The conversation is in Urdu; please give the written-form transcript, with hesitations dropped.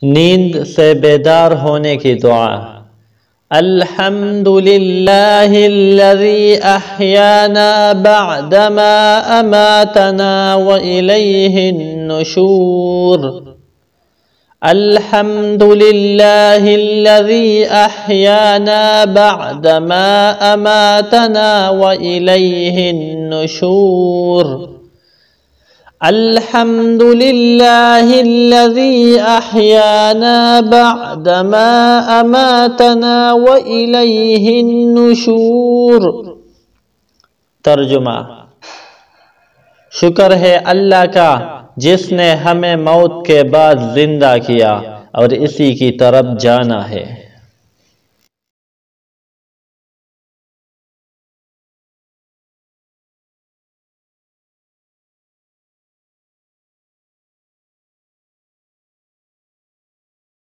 نیند سے بیدار ہونے کی دعا۔ الحمد للہ الذی احیانا بعدما اماتنا وإلیہ النشور۔ الحمد للہ الذی احیانا بعدما اماتنا وإلیہ النشور۔ الحمد للہ الذی احیانا بعدما اماتنا وإلیہ النشور۔ ترجمہ: شکر ہے اللہ کا جس نے ہمیں موت کے بعد زندہ کیا اور اسی کی طرف جانا ہے۔